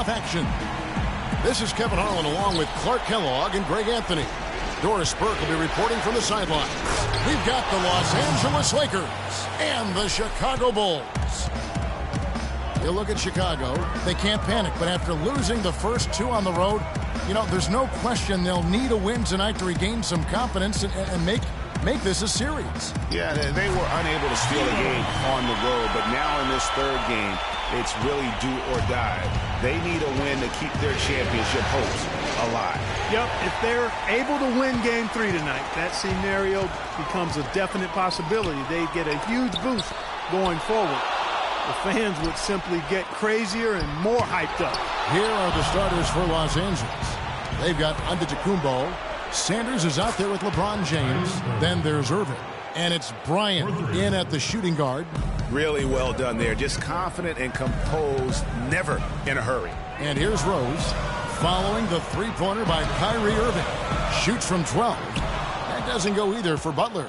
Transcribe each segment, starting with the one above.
playoff action. This is Kevin Harlan along with Clark Kellogg and Greg Anthony. Doris Burke will be reporting from the sidelines. We've got the Los Angeles Lakers and the Chicago Bulls. You look at Chicago, they can't panic, but after losing the first two on the road, you know, there's no question they'll need a win tonight to regain some confidence and make this a series. Yeah, they were unable to steal a game on the road, but now in this third game, it's really do or die. They need a win to keep their championship hopes alive. Yep, if they're able to win Game 3 tonight, that scenario becomes a definite possibility. They get a huge boost going forward. The fans would simply get crazier and more hyped up. Here are the starters for Los Angeles. They've got Antetokounmpo. Sanders is out there with LeBron James. Then there's Irving. And it's Bryant in at the shooting guard. Really well done there. Just confident and composed, never in a hurry. And here's Rose, following the three-pointer by Kyrie Irving. Shoots from 12. That doesn't go either for Butler.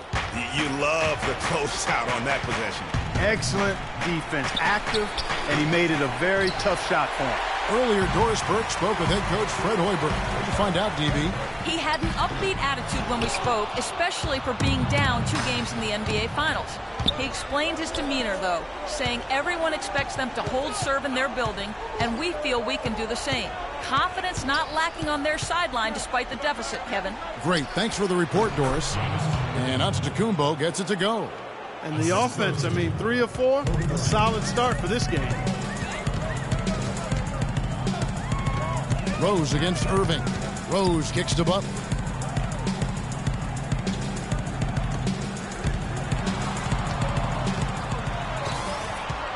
You love the close-out on that possession. Excellent defense, active, and he made it a very tough shot for him. Earlier, Doris Burke spoke with head coach Fred Hoiberg. What did you find out, DB? He had an upbeat attitude when we spoke, especially for being down 2 games in the NBA Finals. He explained his demeanor, though, saying everyone expects them to hold serve in their building, and we feel we can do the same. Confidence not lacking on their sideline despite the deficit, Kevin. Great. Thanks for the report, Doris. And Antetokounmpo gets it to go. And the offense, I mean, 3 of 4, a solid start for this game. Rose against Irving. Rose kicks to Butler.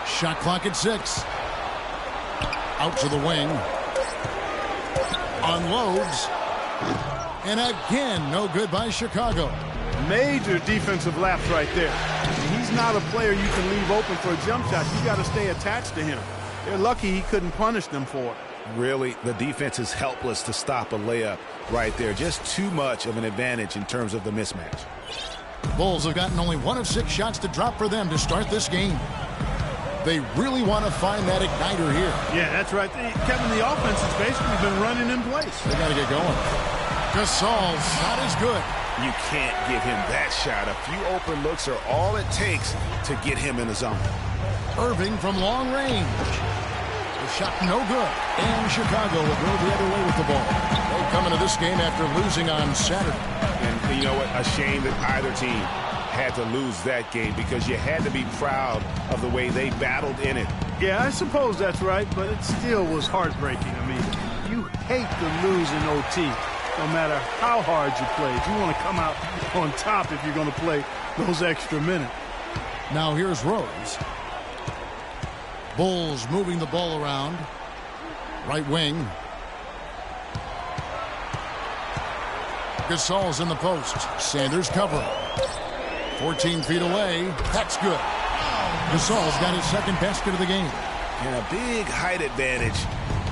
Shot clock at 6. Out to the wing. Unloads. And again, no good by Chicago. Major defensive lapse right there. He's not a player you can leave open for a jump shot. You got to stay attached to him. They're lucky he couldn't punish them for it. Really, the defense is helpless to stop a layup right there. Just too much of an advantage in terms of the mismatch. Bulls have gotten only 1 of 6 shots to drop for them to start this game. They really want to find that igniter here. Yeah, that's right. Kevin, the offense has basically been running in place. They got to get going. Gasol's shot is good. You can't give him that shot. A few open looks are all it takes to get him in the zone. Irving from long range. The shot no good. And Chicago will go the other way with the ball. They come into this game after losing on Saturday. And you know what? A shame that either team had to lose that game because you had to be proud of the way they battled in it. Yeah, I suppose that's right, but it still was heartbreaking. I mean, you hate to lose in OT. No matter how hard you played, you want to come out on top if you're going to play those extra minutes. Now here's Rose. Bulls moving the ball around. Right wing. Gasol's in the post. Sanders covering. 14 feet away. That's good. Gasol's got his second basket of the game. And a big height advantage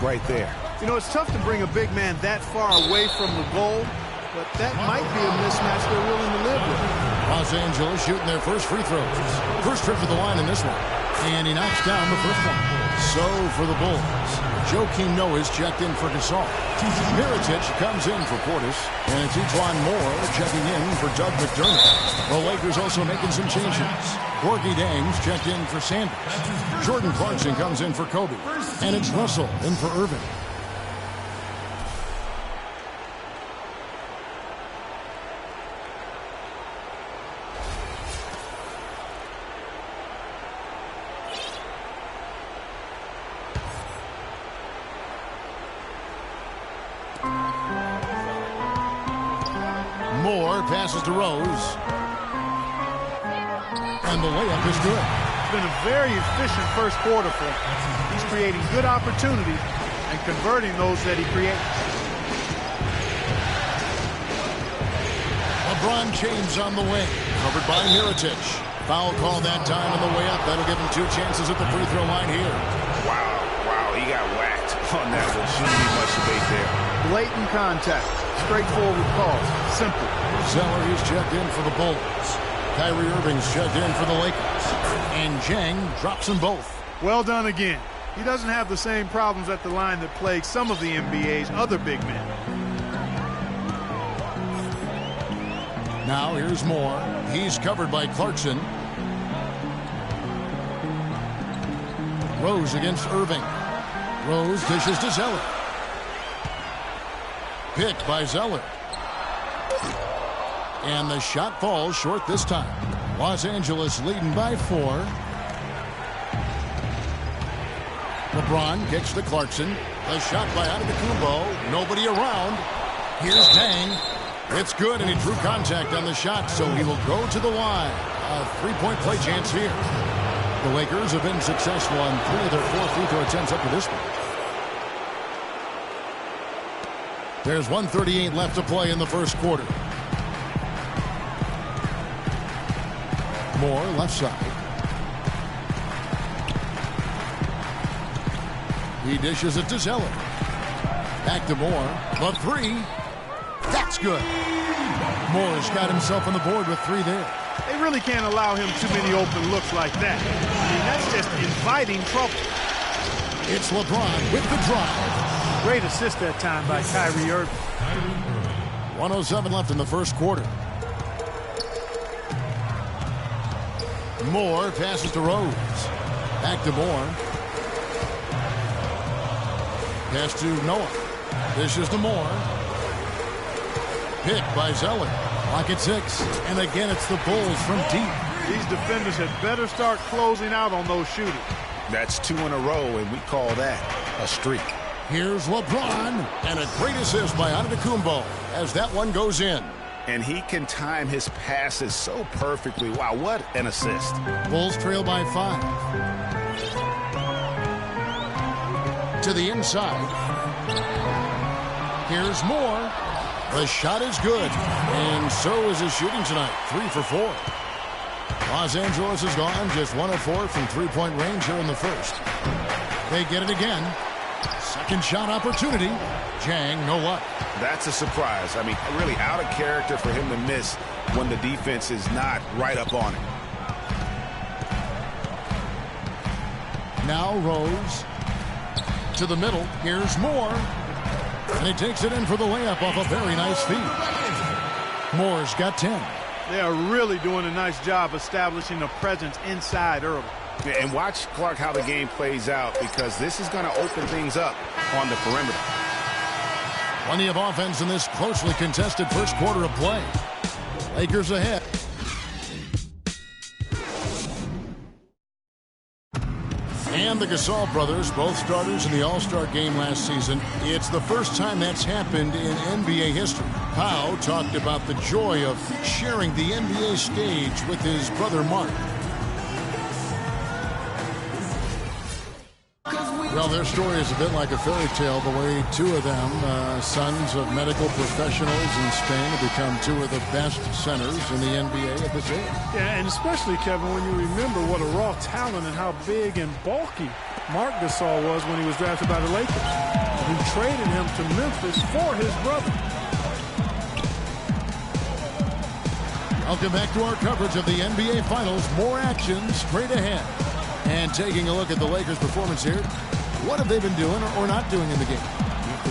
right there. You know, it's tough to bring a big man that far away from the goal, but that might be a mismatch they're willing to live with. Los Angeles shooting their first free throws. First trip to the line in this one. And he knocks down the first one. So for the Bulls, Joakim Noah's checked in for Gasol. Mirotic comes in for Portis. And it's Etuan Moore checking in for Doug McDermott. The Lakers also making some changes. Gorgie Dames checked in for Sanders. Jordan Clarkson comes in for Kobe. And it's Russell in for Irving. Moore passes to Rose. And the layup is good. It's been a very efficient first quarter for him. He's creating good opportunities and converting those that he creates. LeBron James on the wing. Covered by Mirotic. Foul call that time on the way up. That'll give him 2 chances at the free throw line here. Wow, he got whacked on that one. Shouldn't be much debate there. Blatant contact. Straightforward calls. Simple. Zeller is checked in for the Bulls. Kyrie Irving's checked in for the Lakers. And Jang drops them both. Well done again. He doesn't have the same problems at the line that plague some of the NBA's other big men. Now here's Moore. He's covered by Clarkson. Rose against Irving. Rose dishes to Zeller. Picked by Zeller. And the shot falls short this time. Los Angeles leading by 4. LeBron kicks to Clarkson. The shot by Antetokounmpo. Nobody around. Here's Dang. It's good, and he drew contact on the shot, so he will go to the line. A three-point play chance here. The Lakers have been successful on 3 of their 4 free throw attempts up to this point. There's 1:38 left to play in the first quarter. Moore, left side. He dishes it to Zeller. Back to Moore. The 3. That's good. Moore's got himself on the board with 3 there. They really can't allow him too many open looks like that. I mean, that's just inviting trouble. It's LeBron with the drive. Great assist that time by Kyrie Irving. 1:07 left in the first quarter. Moore passes to Rose. Back to Moore. Pass to Noah. Dishes to Moore. Picked by Zeller. Lock at 6. And again, it's the Bulls from deep. These defenders had better start closing out on those shooters. That's 2 in a row, and we call that a streak. Here's LeBron. And a great assist by Antetokounmpo as that one goes in. And he can time his passes so perfectly. Wow, what an assist. Bulls trail by 5. To the inside. Here's Moore. The shot is good. And so is his shooting tonight. 3 for 4. Los Angeles is gone just 1 of 4 from three-point range here in the first. They get it again. Second shot opportunity. Jang, no luck. That's a surprise. I mean, really out of character for him to miss when the defense is not right up on him. Now Rose. To the middle. Here's Moore. And he takes it in for the layup off a very nice feed. Moore's got 10. They are really doing a nice job establishing a presence inside early. And watch, Clark, how the game plays out, because this is going to open things up on the perimeter. Plenty of offense in this closely contested first quarter of play. Lakers ahead. And the Gasol brothers, both starters in the All-Star game last season. It's the first time that's happened in NBA history. Pau talked about the joy of sharing the NBA stage with his brother Mark. Well, their story is a bit like a fairy tale, the way 2 of them, sons of medical professionals in Spain, have become 2 of the best centers in the NBA at this age. Yeah, and especially, Kevin, when you remember what a raw talent and how big and bulky Marc Gasol was when he was drafted by the Lakers. Who traded him to Memphis for his brother. Welcome back to our coverage of the NBA Finals. More action straight ahead. And taking a look at the Lakers' performance here. What have they been doing or not doing in the game?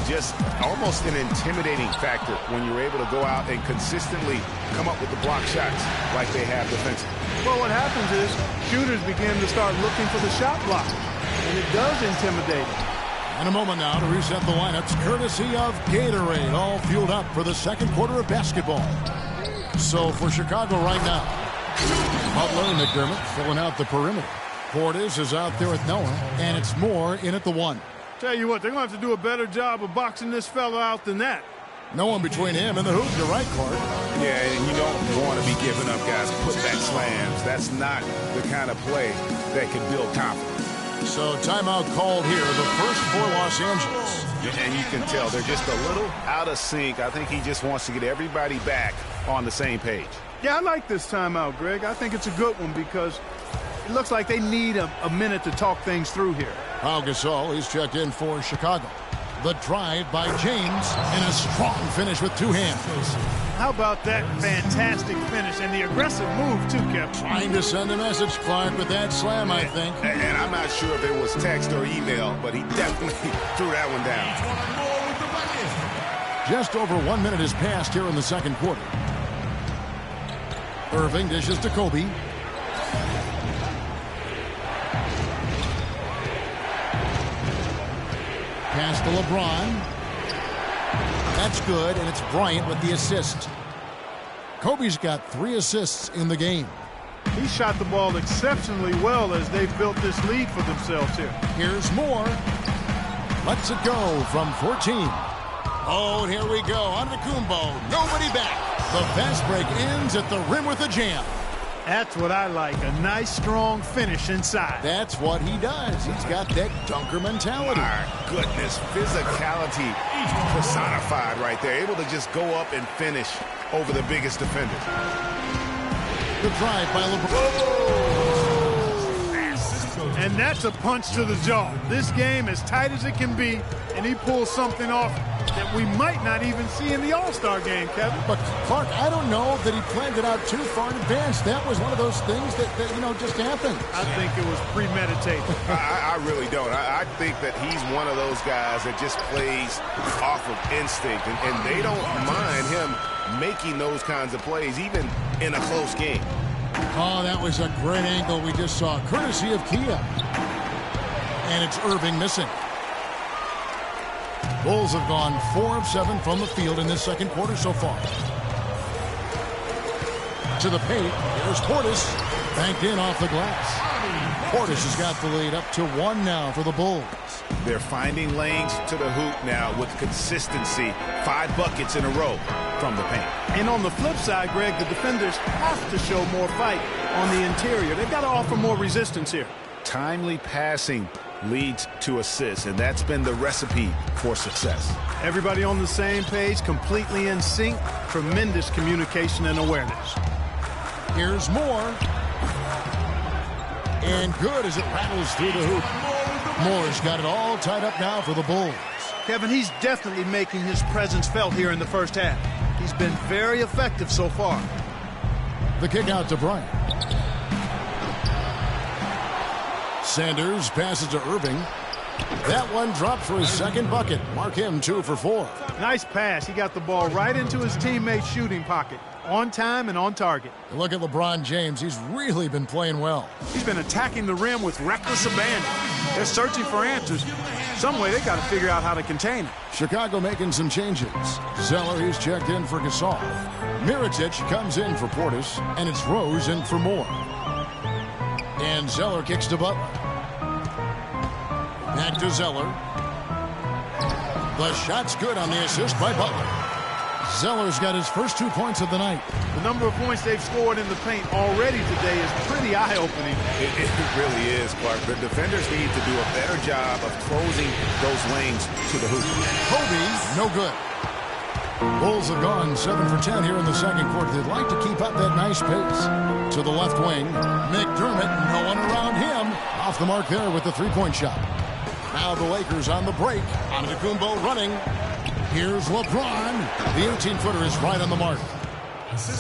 Just almost an intimidating factor when you're able to go out and consistently come up with the block shots like they have defensively. Well, what happens is shooters begin to start looking for the shot block, and it does intimidate them. In a moment now to reset the lineups, courtesy of Gatorade, all fueled up for the second quarter of basketball. So for Chicago right now, Butler and McDermott filling out the perimeter. Portis is out there with Noah, and it's Moore in at the 1. Tell you what, they're going to have to do a better job of boxing this fella out than that. No one between him and the hoop. You're right, Clark. Yeah, and you don't want to be giving up guys putback slams. That's not the kind of play that can build confidence. So timeout called here, the first for Los Angeles. And you can tell they're just a little out of sync. I think he just wants to get everybody back on the same page. Yeah, I like this timeout, Greg. I think it's a good one because it looks like they need a minute to talk things through here. Pau Gasol, he's checked in for Chicago. The drive by James, and a strong finish with two hands. How about that fantastic finish and the aggressive move, too, Kevin? Trying to send a message, Clark, with that slam, I think. And I'm not sure if it was text or email, but he definitely threw that one down. Just over 1 minute has passed here in the second quarter. Irving dishes to Kobe. Pass to LeBron. That's good, and it's Bryant with the assist. Kobe's got 3 assists in the game. He shot the ball exceptionally well as they've built this lead for themselves here. Here's more. Lets it go from 14. Oh, and here we go. Antetokounmpo, nobody back. The fast break ends at the rim with a jam. That's what I like, a nice, strong finish inside. That's what he does. He's got that dunker mentality. My goodness, physicality personified right there. Able to just go up and finish over the biggest defender. The drive by LeBron. And that's a punch to the jaw. This game as tight as it can be, and he pulls something off that we might not even see in the All-Star game, Kevin. But, Clark, I don't know that he planned it out too far in advance. That was one of those things that just happened. I think it was premeditated. I really don't. I think that he's one of those guys that just plays off of instinct, and they don't mind him making those kinds of plays, even in a close game. Oh, that was a great angle we just saw, courtesy of Kia. And it's Irving missing. Bulls have gone 4 of 7 from the field in this second quarter so far. To the paint, here's Portis, banked in off the glass. Portis has got the lead up to 1 now for the Bulls. They're finding lanes to the hoop now with consistency. 5 buckets in a row from the paint. And on the flip side, Greg, the defenders have to show more fight on the interior. They've got to offer more resistance here. Timely passing leads to assists, and that's been the recipe for success. Everybody on the same page, completely in sync. Tremendous communication and awareness. Here's more. And good as it rattles through the hoop. Moore's got it all tied up now for the Bulls. Kevin, he's definitely making his presence felt here in the first half. He's been very effective so far. The kick out to Bryant. Sanders passes to Irving. That one dropped for his second bucket. Mark him 2 for 4. Nice pass. He got the ball right into his teammate's shooting pocket. On time and on target. Look at LeBron James. He's really been playing well. He's been attacking the rim with reckless abandon. They're searching for answers. Some way they got to figure out how to contain it. Chicago making some changes. Zeller, he's checked in for Gasol. Mirotic comes in for Portis, and it's Rose in for Moore. And Zeller kicks to Butler. Back to Zeller. The shot's good on the assist by Butler. Zeller's got his first 2 points of the night. The number of points they've scored in the paint already today is pretty eye-opening. It really is, Clark. The defenders need to do a better job of closing those lanes to the hoop. Kobe, no good. Bulls have gone 7 for 10 here in the second quarter. They'd like to keep up that nice pace. To the left wing, McDermott, no one around him. Off the mark there with the three-point shot. Now the Lakers on the break. Antetokounmpo running. Here's LeBron. The 18-footer is right on the mark.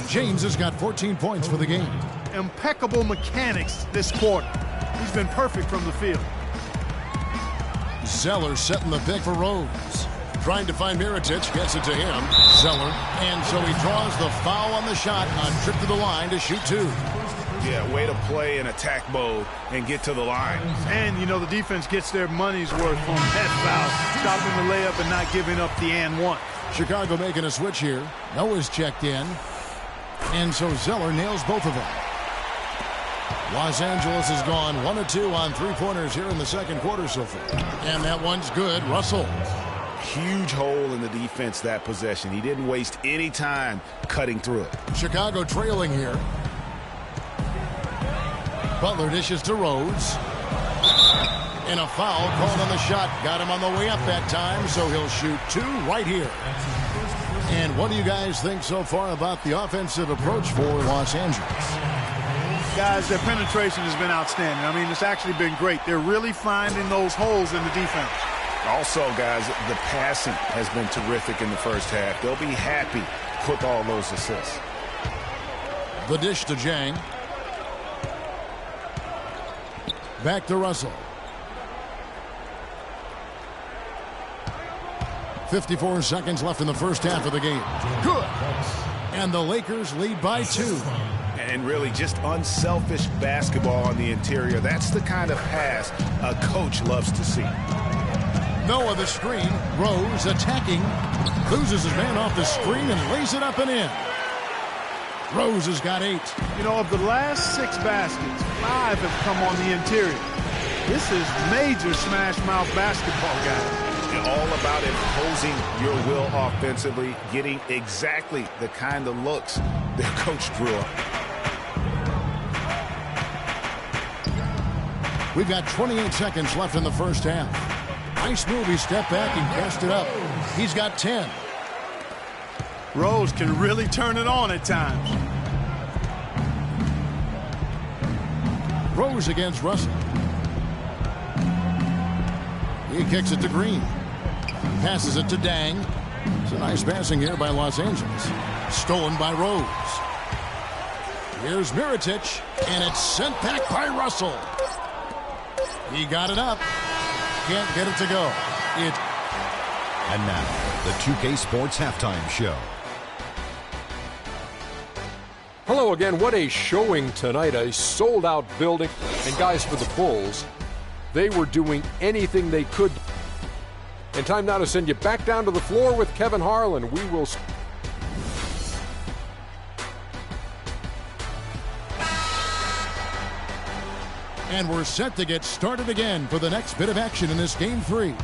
James has got 14 points for the game. Impeccable mechanics this quarter. He's been perfect from the field. Zeller setting the pick for Rose. Trying to find Mirotic, gets it to him. Zeller, and so he draws the foul on the shot on trip to the line to shoot 2. Yeah, way to play in attack mode and get to the line. And, you know, the defense gets their money's worth on that foul. Stopping the layup and not giving up the and one. Chicago making a switch here. Noah's checked in. And so Zeller nails both of them. Los Angeles has gone 1 of 2 on three-pointers here in the second quarter so far. And that one's good. Russell. Huge hole in the defense that possession. He didn't waste any time cutting through it. Chicago trailing here. Butler dishes to Rose. And a foul called on the shot. Got him on the way up that time, so he'll shoot 2 right here. And what do you guys think so far about the offensive approach for Los Angeles? Guys, their penetration has been outstanding. I mean, it's actually been great. They're really finding those holes in the defense. Also, guys, the passing has been terrific in the first half. They'll be happy with all those assists. The dish to Jang. Back to Russell. 54 seconds left in the first half of the game. Good. And the Lakers lead by 2. And really just unselfish basketball on the interior. That's the kind of pass a coach loves to see. Noah the screen. Rose attacking. Loses his man off the screen and lays it up and in. Rose has got 8. You know, of the last 6 baskets, 5 have come on the interior. This is major smash mouth basketball, guys. All about imposing your will offensively, getting exactly the kind of looks their coach drew up. We've got 28 seconds left in the first half. Nice move. He stepped back and cashed it up. He's got 10. Rose can really turn it on at times. Rose against Russell. He kicks it to Green. Passes it to Dang. It's a nice passing here by Los Angeles. Stolen by Rose. Here's Mirotic, and it's sent back by Russell. He got it up. Can't get it to go. And now, the 2K Sports Halftime Show. Hello again. What a showing tonight. A sold-out building. And guys, for the Bulls, they were doing anything they could. And time now to send you back down to the floor with Kevin Harlan. We will... And we're set to get started again for the next bit of action in this Game 3.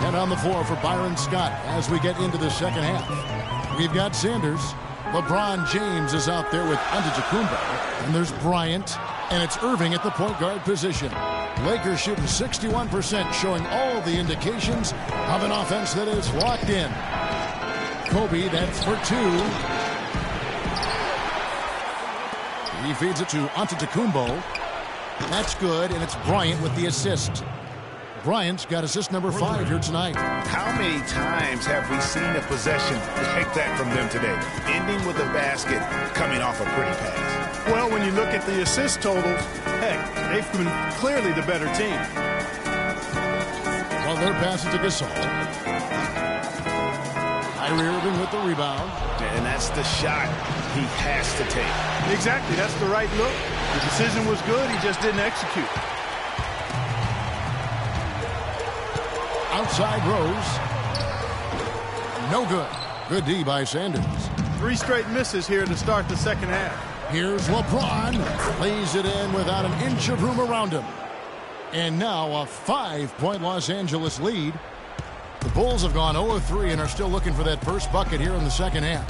And on the floor for Byron Scott as we get into the second half. We've got Sanders. LeBron James is out there with Antetokounmpo. And there's Bryant. And it's Irving at the point guard position. Lakers shooting 61%, showing all the indications of an offense that is locked in. Kobe, that's for 2. He feeds it to Antetokounmpo. That's good, and it's Bryant with the assist. Bryant's got assist number 5 here tonight. How many times have we seen a possession like that from them today? Ending with a basket, coming off a pretty pass. Well, when you look at the assist totals, heck, they've been clearly the better team. Well, they're passing to Gasol. Kyrie Irving with the rebound. And that's the shot he has to take. Exactly, that's the right look. The decision was good, he just didn't execute. Outside Rose. No good. Good D by Sanders. 3 straight misses here to start the second half. Here's LeBron. Lays it in without an inch of room around him. And now a 5-point Los Angeles lead. The Bulls have gone 0-3 and are still looking for that first bucket here in the second half.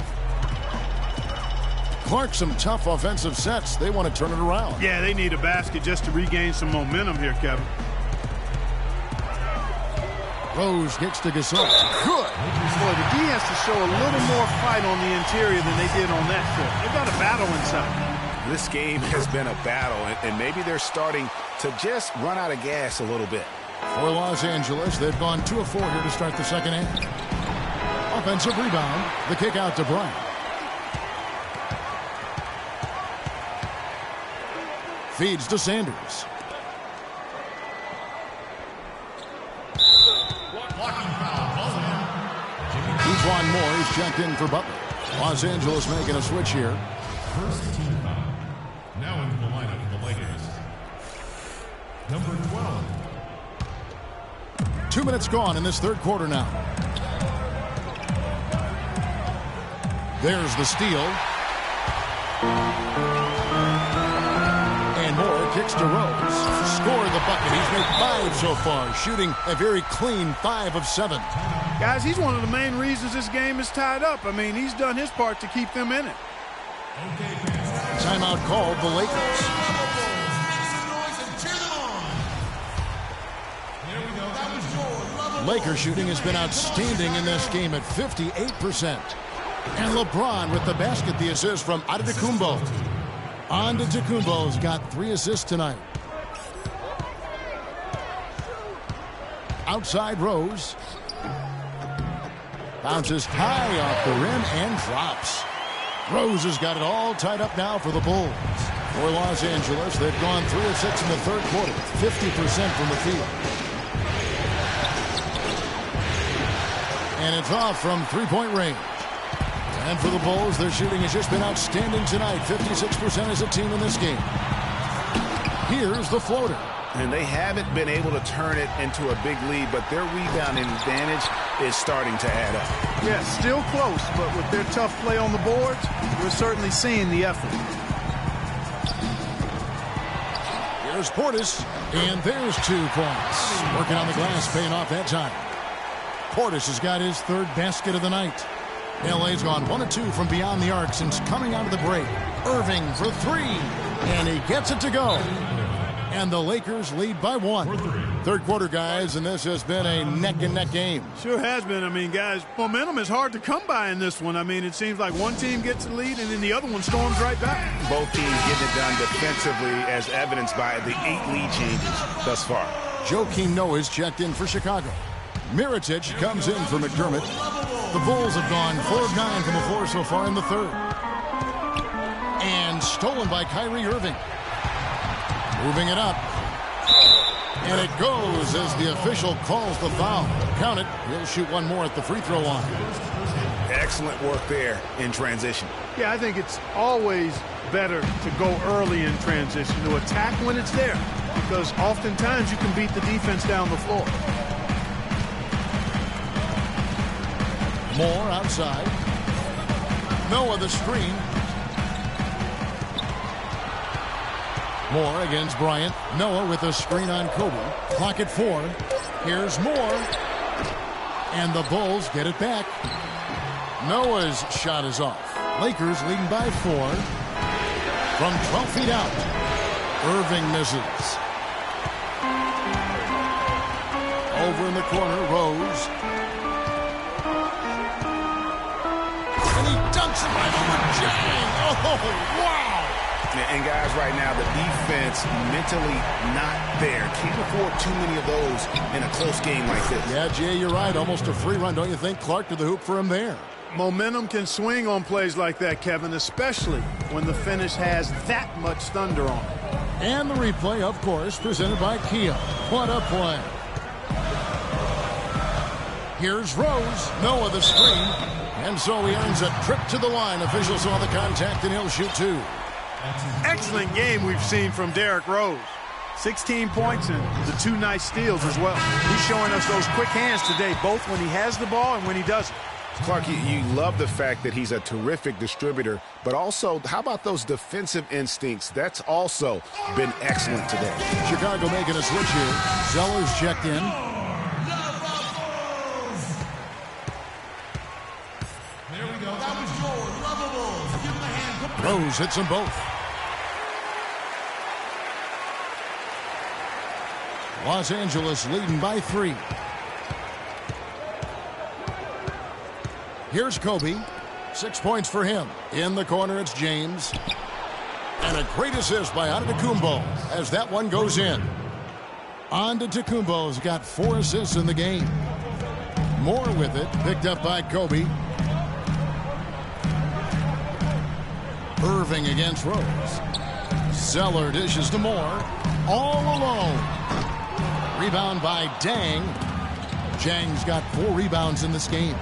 Clark, some tough offensive sets. They want to turn it around. Yeah, they need a basket just to regain some momentum here, Kevin. Rose gets to Gasol. Good. Boy, the D has to show a little more fight on the interior than they did on that trip. They've got a battle inside. This game has been a battle, and maybe they're starting to just run out of gas a little bit. For Los Angeles, they've gone 2 of 4 here to start the second half. Offensive rebound. The kick out to Bryant. Feeds to Sanders. Juan Moore is checked in for Butler. Los Angeles making a switch here. First team foul. Now into the lineup for the Lakers. Number 12. 2 minutes gone in this third quarter now. There's the steal. And Moore kicks to Rose. Scored the bucket. He's made 5 so far, shooting a very clean 5 of 7. Guys, he's one of the main reasons this game is tied up. I mean, he's done his part to keep them in it. Timeout called the Lakers. Lakers shooting has been outstanding in this game at 58%. And LeBron with the basket, the assist from Antetokounmpo. Antetokounmpo's got 3 assists tonight. Outside Rose. Bounces high off the rim and drops. Rose has got it all tied up now for the Bulls. For Los Angeles, they've gone 3 of 6 in the third quarter, 50% from the field. And it's off from three-point range. And for the Bulls, their shooting has just been outstanding tonight, 56% as a team in this game. Here's the floater. And they haven't been able to turn it into a big lead, but their rebounding advantage is starting to add up. Yeah, still close, but with their tough play on the boards, we're certainly seeing the effort. Here's Portis, and there's 2 points. Working on the glass, paying off that time. Portis has got his 3rd basket of the night. LA's gone 1 of 2 from beyond the arc since coming out of the break. Irving for 3, and he gets it to go. And the Lakers lead by 1. Third quarter, guys, and this has been a neck-and-neck game. Sure has been. I mean, guys, momentum is hard to come by in this one. I mean, it seems like one team gets the lead, and then the other one storms right back. Both teams getting it done defensively, as evidenced by the 8 lead changes thus far. Joakim Noah's checked in for Chicago. Mirotic comes in for McDermott. The Bulls have gone 4 of 9 from the floor so far in the third. And stolen by Kyrie Irving. Moving it up. And it goes as the official calls the foul. Count it. He'll shoot 1 more at the free throw line. Excellent work there in transition. Yeah, I think it's always better to go early in transition, to attack when it's there, because oftentimes you can beat the defense down the floor. Moore outside. Noah the screen. Moore against Bryant. Noah with a screen on Kobe. Clock at 4. Here's Moore. And the Bulls get it back. Noah's shot is off. Lakers leading by 4. From 12 feet out. Irving misses. Over in the corner, Rose. And he dunks it right over Jang. Oh, wow. And guys, right now, the defense mentally not there. Can't afford too many of those in a close game like this. Yeah, Jay, you're right. Almost a free run, don't you think? Clark to the hoop for him there. Momentum can swing on plays like that, Kevin, especially when the finish has that much thunder on it. And the replay, of course, presented by Kia. What a play. Here's Rose. Noah the screen. And so he earns a trip to the line. Officials saw the contact, and he'll shoot 2. Excellent game we've seen from Derrick Rose. 16 points and the 2 nice steals as well. He's showing us those quick hands today, both when he has the ball and when he doesn't. Clark, you love the fact that he's a terrific distributor, but also, how about those defensive instincts? That's also been excellent today. Chicago making a switch here. Zeller's checked in. There we go. That was yours. Lovables. Give him a hand. Rose hits them both. Los Angeles leading by 3. Here's Kobe. 6 points for him. In the corner, it's James. And a great assist by Antetokounmpo as that one goes in. Antetokounmpo's got 4 assists in the game. Moore with it, picked up by Kobe. Irving against Rose. Zeller dishes to Moore. All alone. Rebound by Dang. Jang's got 4 rebounds in this game.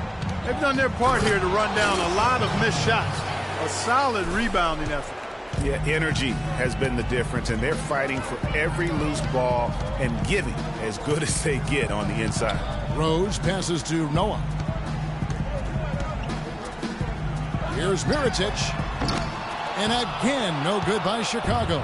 They've done their part here to run down a lot of missed shots. A solid rebounding effort. Yeah, energy has been the difference, and they're fighting for every loose ball and giving as good as they get on the inside. Rose passes to Noah. Here's Mirotic. And again, no good by Chicago.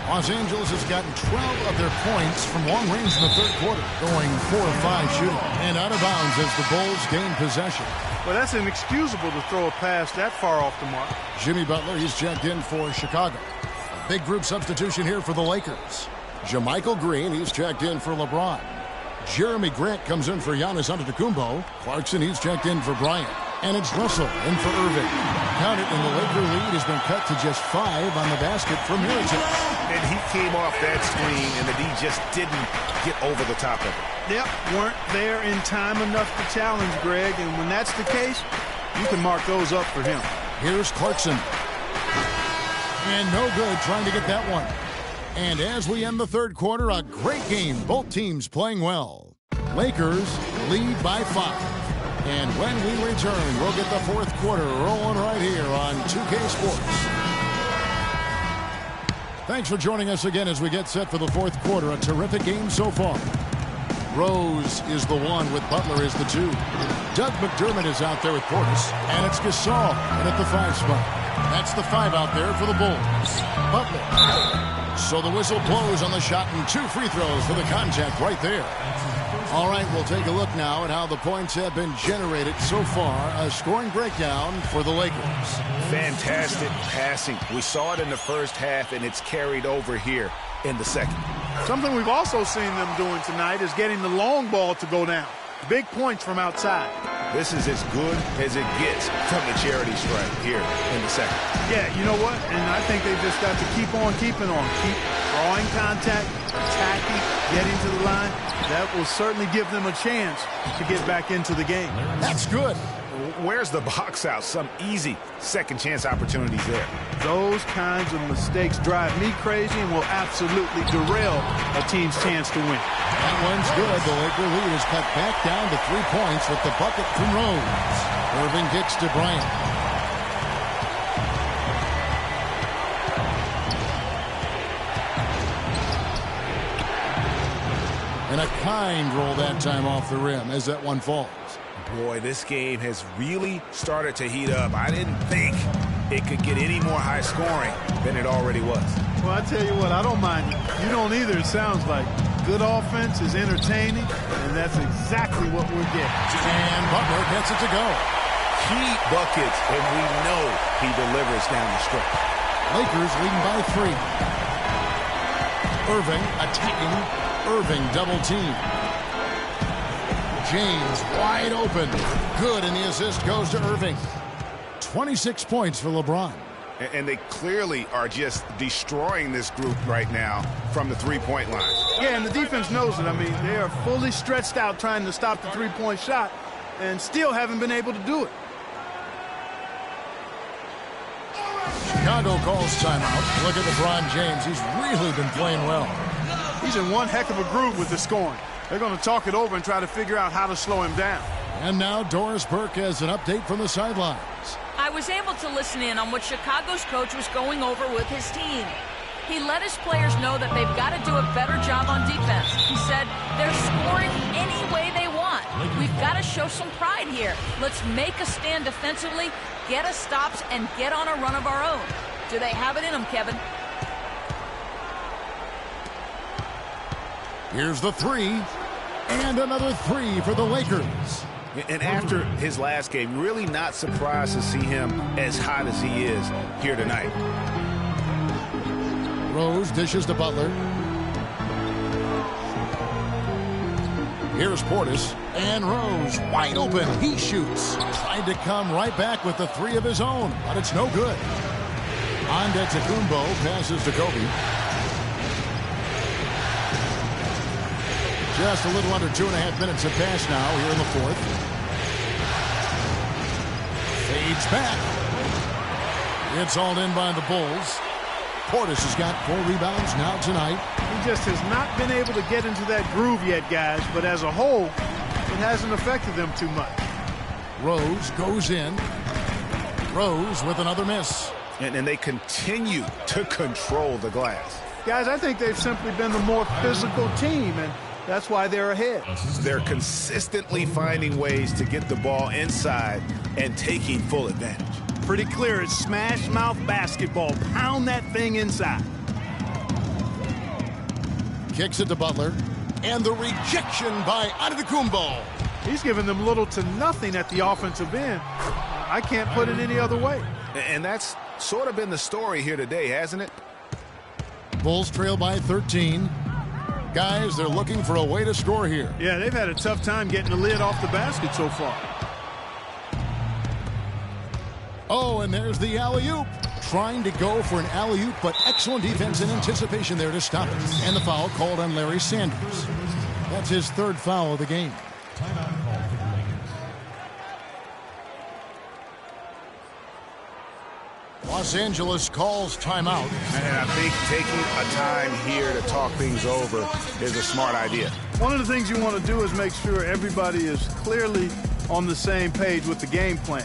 Los Angeles has gotten 12 of their points from long range in the third quarter, going 4 of 5 shooting. And out of bounds as the Bulls gain possession. Well, that's inexcusable to throw a pass that far off the mark. Jimmy Butler, he's checked in for Chicago. A big group substitution here for the Lakers. JaMychal Green, he's checked in for LeBron. Jeremy Grant comes in for Giannis Antetokounmpo. Clarkson, he's checked in for Bryant. And it's Russell in for Irving. Count it, and the Laker lead has been cut to just 5 on the basket from Mirotic. And he came off that screen, and the D just didn't get over the top of it. Yep, weren't there in time enough to challenge Greg, and when that's the case, you can mark those up for him. Here's Clarkson. And no good trying to get that one. And as we end the third quarter, a great game. Both teams playing well. Lakers lead by 5. And when we return, we'll get the fourth quarter rolling right here on 2K Sports. Thanks for joining us again as we get set for the fourth quarter. A terrific game so far. Rose is the 1 with Butler is the 2. Doug McDermott is out there with Portis. And it's Gasol in at the 5 spot. That's the 5 out there for the Bulls. Butler. So the whistle blows on the shot and 2 free throws for the contact right there. All right, we'll take a look now at how the points have been generated so far. A scoring breakdown for the Lakers. Fantastic passing. We saw it in the first half, and it's carried over here in the second. Something we've also seen them doing tonight is getting the long ball to go down. Big points from outside. This is as good as it gets from the charity stripe here in the second. Yeah, you know what? And I think they've just got to keep on keeping on. Keep drawing contact, attacking, getting to the line. That will certainly give them a chance to get back into the game. That's good. Where's the box out? Some easy second chance opportunities there. Those kinds of mistakes drive me crazy and will absolutely derail a team's chance to win. That one's good. The Laker lead is cut back down to 3 points with the bucket from Rose. Irving kicks to Bryant. And a kind roll that time off the rim as that one falls. Boy, this game has really started to heat up. I didn't think it could get any more high scoring than it already was. Well, I tell you what, I don't mind it. You don't either, it sounds like. Good offense is entertaining, and that's exactly what we're getting. And Butler gets it to go. Key buckets, and we know he delivers down the stretch. Lakers leading by 3. Irving attacking. Irving double team. James wide open. Good, and the assist goes to Irving. 26 points for LeBron. And they clearly are just destroying this group right now from the three-point line. Yeah, and the defense knows it. I mean, they are fully stretched out trying to stop the three-point shot and still haven't been able to do it. Chicago calls timeout. Look at LeBron James. He's really been playing well. He's in one heck of a groove with the scoring. They're going to talk it over and try to figure out how to slow him down. And now Doris Burke has an update from the sidelines. I was able to listen in on what Chicago's coach was going over with his team. He let his players know that they've got to do a better job on defense. He said they're scoring any way they want. We've got to show some pride here. Let's make a stand defensively, get us stops, and get on a run of our own. Do they have it in them, Kevin? Here's the 3. And another 3 for the Lakers. And after his last game, really not surprised to see him as hot as he is here tonight. Rose dishes to Butler. Here's Portis. And Rose wide open. He shoots. Tried to come right back with the 3 of his own, but it's no good. Antetokounmpo passes to Kobe. Just a little under 2.5 minutes have passed now here in the fourth. Fades back. It's hauled in by the Bulls. Portis has got 4 rebounds now tonight. He just has not been able to get into that groove yet, guys, but as a whole, it hasn't affected them too much. Rose goes in. Rose with another miss. And they continue to control the glass. Guys, I think they've simply been the more physical team, and that's why they're ahead. They're consistently finding ways to get the ball inside and taking full advantage. Pretty clear it's smash mouth basketball. Pound that thing inside. Kicks it to Butler. And the rejection by Antetokounmpo. He's given them little to nothing at the offensive end. I can't put it any other way. And that's sort of been the story here today, hasn't it? Bulls trail by 13. Guys, they're looking for a way to score here. Yeah, they've had a tough time getting the lid off the basket so far. Oh, and there's the alley-oop. trying to go for an alley-oop, but excellent defense and anticipation there to stop it. And the foul called on Larry Sanders. That's his third foul of the game. Timeout call for the Lakers. Los Angeles calls timeout. And I think taking a time here to talk things over is a smart idea. One of the things you want to do is make sure everybody is clearly on the same page with the game plan.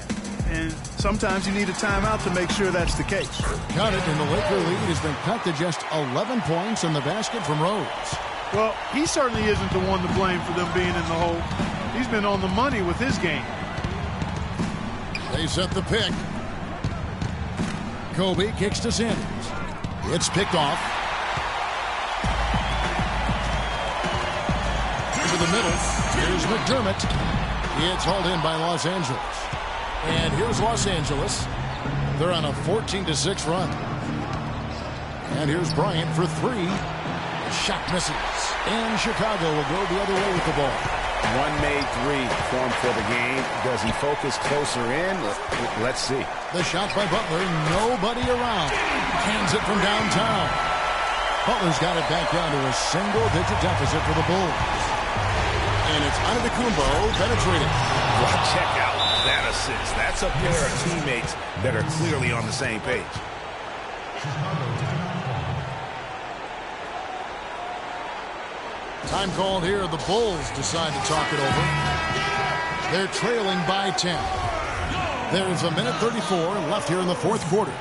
And sometimes you need a timeout to make sure that's the case. Got it, and the Laker lead has been cut to just 11 points in the basket from Rose. Well, he certainly isn't the one to blame for them being in the hole. He's been on the money with his game. They set the pick. Kobe kicks to Sanders. It's picked off. To the middle. Here's McDermott. It's hauled in by Los Angeles. And here's Los Angeles. They're on a 14-6 run. And here's Bryant for three. The shot misses. And Chicago will go the other way with the ball. One made three formed for the game. Does he focus closer in? Let's see. The shot by Butler. Nobody around. Hands it from downtown. Butler's got it back down to a single-digit deficit for the Bulls. And it's Antetokounmpo penetrating. Well, check out that assist. That's a pair of teammates that are clearly on the same page. Time called here. The Bulls decide to talk it over. They're trailing by 10. There's a minute 34 left here in the fourth quarter.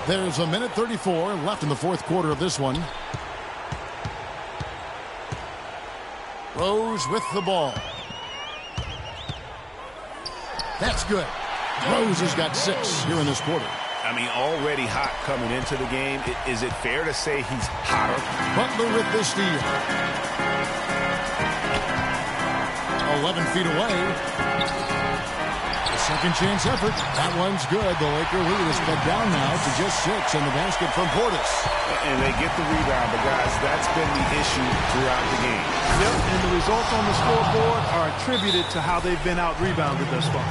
There's a minute 34 left in the fourth quarter of this one. Rose with the ball. That's good. Rose has got 6 here in this quarter. I mean, already hot coming into the game. Is it fair to say he's hotter? Butler with the steal. 11 feet away. A second chance effort. That one's good. The Laker lead is cut down now to just 6 in the basket from Portis. And they get the rebound, but guys, that's been the issue throughout the game. Yep, and the results on the scoreboard are attributed to how they've been out-rebounded thus far.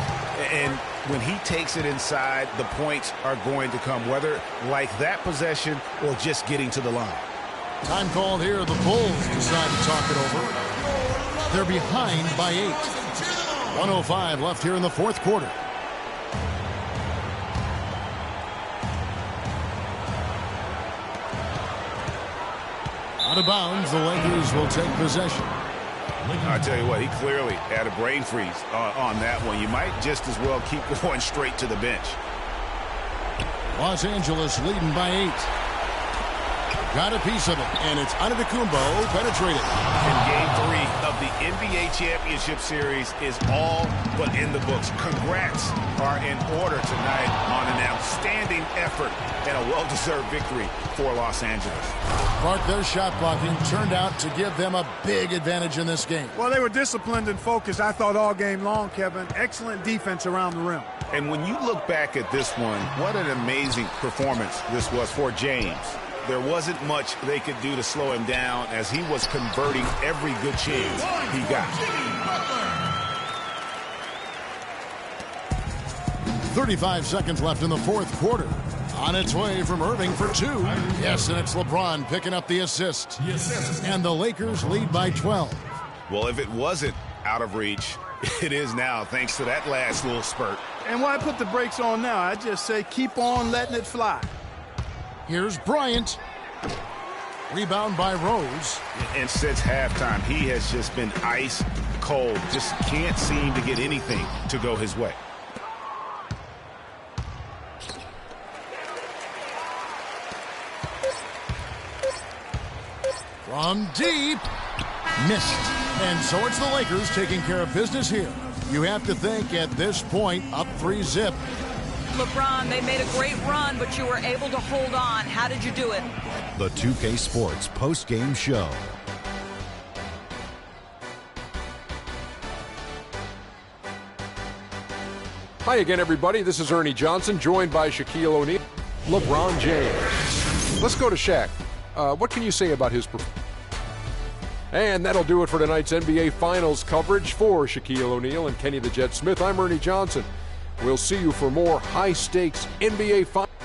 And when he takes it inside, the points are going to come, whether like that possession or just getting to the line. Time called here. The Bulls decide to talk it over. They're behind by 8. 1:05 left here in the fourth quarter. Out of bounds, the Lakers will take possession. I tell you what, he clearly had a brain freeze on that one. You might just as well keep going straight to the bench. Los Angeles leading by 8. Got a piece of it, and it's Antetokounmpo penetrated. And Game 3 of the NBA Championship Series is all but in the books. Congrats are in order tonight on an outstanding effort and a well-deserved victory for Los Angeles. Clark, their shot blocking turned out to give them a big advantage in this game. Well, they were disciplined and focused, I thought, all game long, Kevin. Excellent defense around the rim. And when you look back at this one, what an amazing performance this was for James. There wasn't much they could do to slow him down as he was converting every good chance he got. 35 seconds left in the fourth quarter. On its way from Irving for 2. Yes, and it's LeBron picking up the assist. And the Lakers lead by 12. Well, if it wasn't out of reach, it is now thanks to that last little spurt. And why put the brakes on now? I just say keep on letting it fly. Here's Bryant. Rebound by Rose. And since halftime, he has just been ice cold. Just can't seem to get anything to go his way. From deep. Missed. And so it's the Lakers taking care of business here. You have to think at this point, up 3-zip. LeBron, they made a great run, but you were able to hold on. How did you do it? The 2K Sports post-game show. Hi again, everybody. This is Ernie Johnson, joined by Shaquille O'Neal, LeBron James. Let's go to Shaq. What can you say about his performance? And that'll do it for tonight's NBA Finals coverage. For Shaquille O'Neal and Kenny the Jet Smith, I'm Ernie Johnson. We'll see you for more high-stakes NBA Finals.